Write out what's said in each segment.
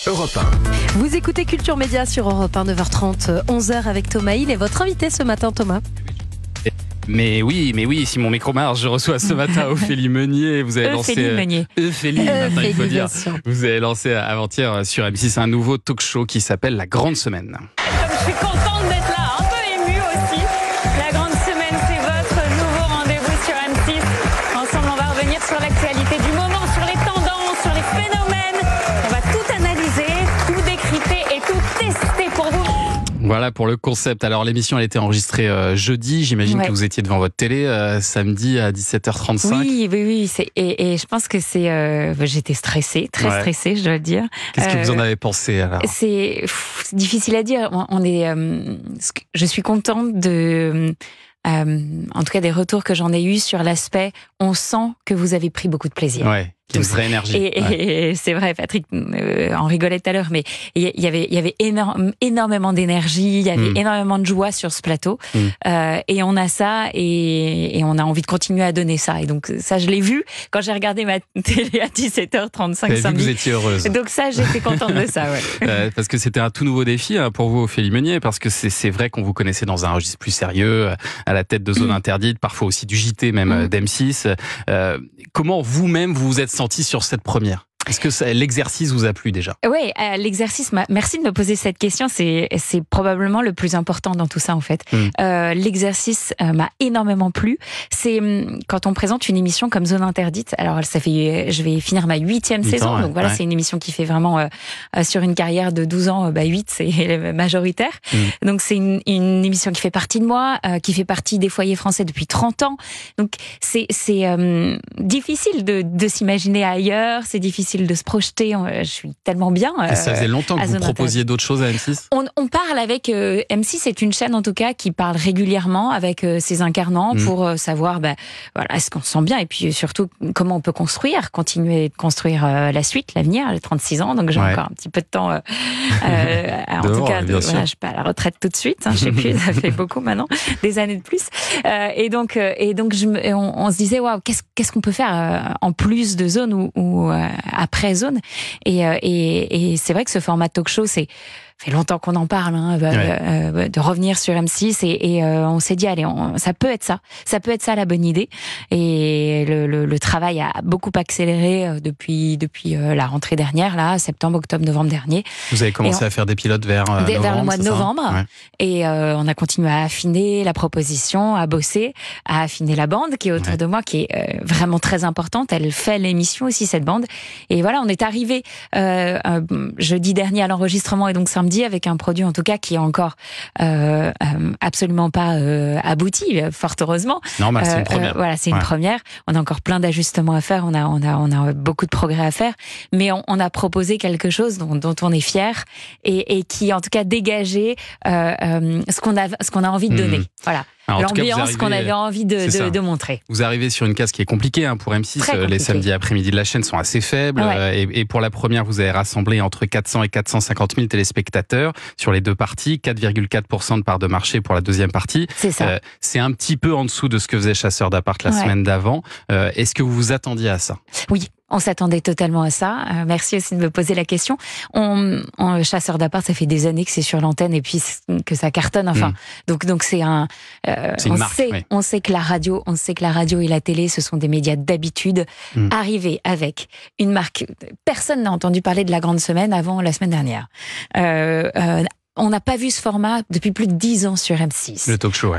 Europe 1. Vous écoutez Culture Média sur Europe 1, 9h30, 11h avec Thomas Hill et votre invité ce matin, Thomas. Mais oui, si mon micro marche, je reçois ce matin Ophélie Meunier. Vous avez lancé Euphélie, maintenant il faut dire. Vous avez lancé avant-hier sur M6 un nouveau talk show qui s'appelle La Grande Semaine. Comme je suis contente d'être là, un peu émue aussi. La Grande Semaine, c'est votre nouveau rendez-vous sur M6. Ensemble, on va revenir sur l'actualité du moment, sur les tendances, sur les phénomènes. On va tout analyser, tout décrypter et tout tester pour vous. Voilà pour le concept. Alors l'émission elle a été enregistrée jeudi. J'imagine que vous étiez devant votre télé samedi à 17h35. Oui. Et je pense que j'étais stressée, très stressée, je dois le dire. Qu'est-ce que vous en avez pensé alors ? C'est difficile à dire. Je suis contente en tout cas des retours que j'en ai eus sur l'aspect. On sent que vous avez pris beaucoup de plaisir. Ouais. Une vraie énergie. Et c'est vrai, Patrick en rigolait tout à l'heure, mais il y avait énormément d'énergie, il y avait énormément de joie sur ce plateau. Et on a ça, et on a envie de continuer à donner ça. Et donc ça, je l'ai vu quand j'ai regardé ma télé à 17h35 samedi. Vous étiez heureuse. Donc ça, j'étais contente de ça. Ouais. Parce que c'était un tout nouveau défi pour vous, Ophélie Meunier, parce que c'est vrai qu'on vous connaissait dans un registre plus sérieux, à la tête de Zone Interdite, parfois aussi du JT même d'M6. Comment vous-même vous êtes senti sur cette première ? Est-ce que l'exercice vous a plu déjà ? Oui, l'exercice, merci de me poser cette question, c'est probablement le plus important dans tout ça en fait. L'exercice m'a énormément plu. C'est quand on présente une émission comme Zone Interdite, alors je vais finir ma 8e saison, donc voilà, c'est une émission qui fait vraiment, sur une carrière de 12 ans, 8 c'est majoritaire. Donc c'est une émission qui fait partie de moi, qui fait partie des foyers français depuis 30 ans. Donc c'est difficile de s'imaginer ailleurs, c'est difficile de se projeter, je suis tellement bien. Et ça faisait longtemps que vous proposiez d'autres choses à M6 ? On parle avec M6, c'est une chaîne en tout cas qui parle régulièrement avec ses incarnants pour savoir est-ce qu'on se sent bien et puis surtout comment on peut continuer de construire la suite, l'avenir, j'ai 36 ans, donc j'ai encore un petit peu de temps en tout cas, je suis pas à la retraite tout de suite, je sais plus, ça fait beaucoup maintenant, des années de plus. Et donc on se disait waouh, qu'est-ce qu'on peut faire en plus de Zone ou après Zone, et c'est vrai que ce format talk show, fait longtemps qu'on en parle, de revenir sur M6, et on s'est dit allez, ça peut être ça la bonne idée, et le travail a beaucoup accéléré depuis la rentrée dernière, là, septembre, octobre, novembre dernier. Vous avez commencé à faire des pilotes vers le mois de novembre, et on a continué à affiner la proposition, à bosser, à affiner la bande qui est autour de moi, qui est vraiment très importante. Elle fait l'émission aussi, cette bande, et voilà, on est arrivé jeudi dernier à l'enregistrement, et donc samedi avec un produit en tout cas qui est encore absolument pas abouti, fort heureusement. Normal, c'est une première. Voilà, c'est une première. On a encore plein d'ajustements à faire, on a beaucoup de progrès à faire, mais on a proposé quelque chose dont on est fier, et qui en tout cas dégageait ce qu'on a envie de donner. Voilà. L'ambiance qu'on avait envie de montrer. Vous arrivez sur une case qui est compliquée pour M6. Les samedis après-midi de la chaîne sont assez faibles. Et pour la première, vous avez rassemblé entre 400 et 450 000 téléspectateurs sur les deux parties. 4,4% de part de marché pour la deuxième partie. C'est ça. C'est un petit peu en dessous de ce que faisait Chasseurs d'appart la semaine d'avant. Est-ce que vous vous attendiez à ça ? Oui. On s'attendait totalement à ça. Merci aussi de me poser la question. Chasseurs d'appart, ça fait des années que c'est sur l'antenne et puis que ça cartonne. Enfin, donc c'est un. C'est une marque. On sait que la radio et la télé, ce sont des médias d'habitude. Arriver avec une marque, personne n'a entendu parler de La Grande Semaine avant la semaine dernière. On n'a pas vu ce format depuis plus de 10 ans sur M6. Le talk show.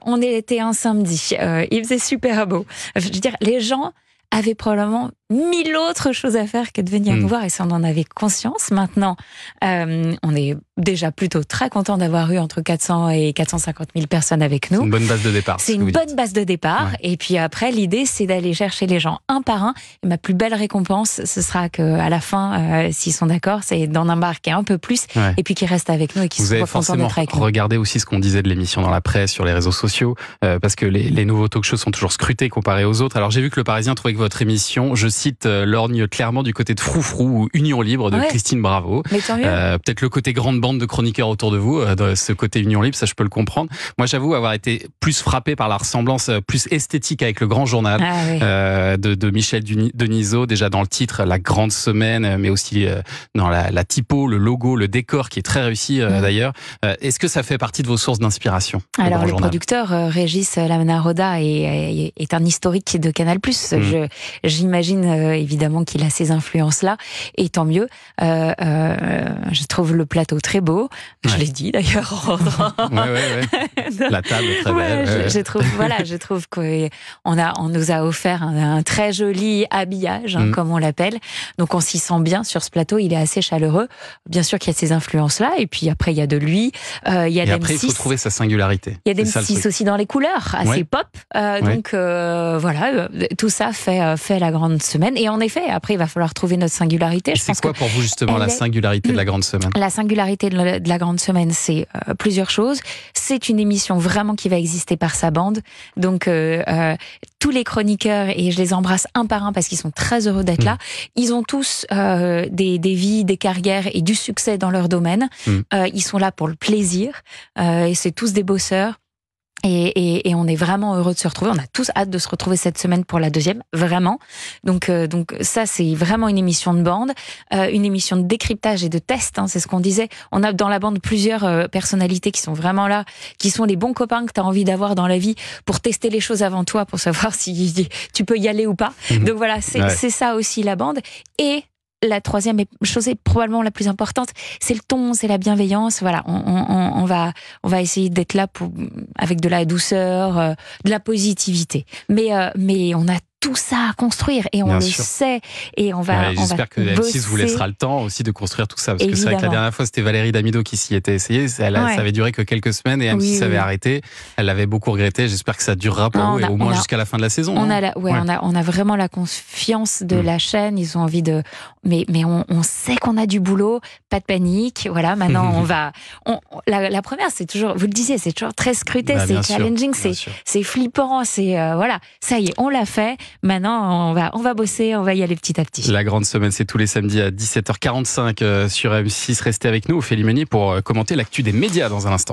On était un samedi. Il faisait super beau. Je veux dire, les gens avaient probablement 1000 autres choses à faire que de venir nous voir, et ça, on en avait conscience. Maintenant, on est déjà plutôt très content d'avoir eu entre 400 et 450 000 personnes avec nous. C'est une bonne base de départ. C'est une bonne base de départ. Et puis après, l'idée, c'est d'aller chercher les gens un par un. Et ma plus belle récompense, ce sera qu'à la fin, s'ils sont d'accord, c'est d'en embarquer un peu plus, et puis qu'ils restent avec nous et qu'ils soient contents d'être avec nous. Regardez aussi ce qu'on disait de l'émission dans la presse, sur les réseaux sociaux, parce que les nouveaux talk shows sont toujours scrutés comparés aux autres. Alors j'ai vu que Le Parisien trouvait que votre émission. Je cite, lorgne clairement du côté de Froufrou ou Union Libre de Christine Bravo. Mais tant mieux. Peut-être le côté grande bande de chroniqueurs autour de vous, de ce côté Union Libre, ça je peux le comprendre. Moi j'avoue avoir été plus frappé par la ressemblance plus esthétique avec le Grand Journal de Michel Denisot, déjà dans le titre, la grande semaine, mais aussi dans la typo, le logo, le décor qui est très réussi d'ailleurs. Est-ce que ça fait partie de vos sources d'inspiration? Alors le producteur Régis Lamanaroda est un historique de Canal+. J'imagine évidemment qu'il a ces influences-là, et tant mieux. Je trouve le plateau très beau. Je l'ai dit d'ailleurs en rentrant. La table est très belle. Je trouve qu'on nous a offert un très joli habillage, comme on l'appelle. Donc on s'y sent bien sur ce plateau. Il est assez chaleureux. Bien sûr qu'il y a ces influences-là. Et puis après, il y a de lui. Il y a et après, il faut trouver sa singularité. Il y a d'M6 aussi dans les couleurs, assez pop. Donc voilà, tout ça fait la grande semaine. Et en effet, après, il va falloir trouver notre singularité. C'est quoi pour vous justement la singularité de la grande semaine? La singularité de la grande semaine, c'est plusieurs choses. C'est une émission vraiment qui va exister par sa bande. Donc tous les chroniqueurs, et je les embrasse un par un parce qu'ils sont très heureux d'être là, ils ont tous des vies, des carrières et du succès dans leur domaine. Ils sont là pour le plaisir. Et c'est tous des bosseurs. Et on est vraiment heureux de se retrouver. On a tous hâte de se retrouver cette semaine pour la deuxième, vraiment. Donc ça, c'est vraiment une émission de bande, une émission de décryptage et de test. C'est ce qu'on disait. On a dans la bande plusieurs personnalités qui sont vraiment là, qui sont les bons copains que tu as envie d'avoir dans la vie pour tester les choses avant toi, pour savoir si tu peux y aller ou pas. Donc voilà, c'est ça aussi la bande. Et la troisième chose, est probablement la plus importante, c'est le ton, c'est la bienveillance. Voilà, on va essayer d'être là avec de la douceur, de la positivité. Mais on a tout ça à construire et on le sait, et on va. J'espère que M6 vous laissera le temps aussi de construire tout ça, parce que c'est vrai que la dernière fois c'était Valérie Damido qui s'y était essayée. Ça avait duré que quelques semaines et M6 avait arrêté. Elle l'avait beaucoup regretté. J'espère que ça durera pour vous et au moins jusqu'à la fin de la saison. On a vraiment la confiance de la chaîne. Ils ont envie de, mais on sait qu'on a du boulot. Pas de panique. Voilà, maintenant on va. La première, c'est toujours, vous le disiez, c'est toujours très scruté, c'est challenging, c'est flippant, c'est voilà. Ça y est, on l'a fait. Maintenant, on va bosser, on va y aller petit à petit. La grande semaine, c'est tous les samedis à 17h45 sur M6. Restez avec nous, Ophélie Meunier, pour commenter l'actu des médias dans un instant.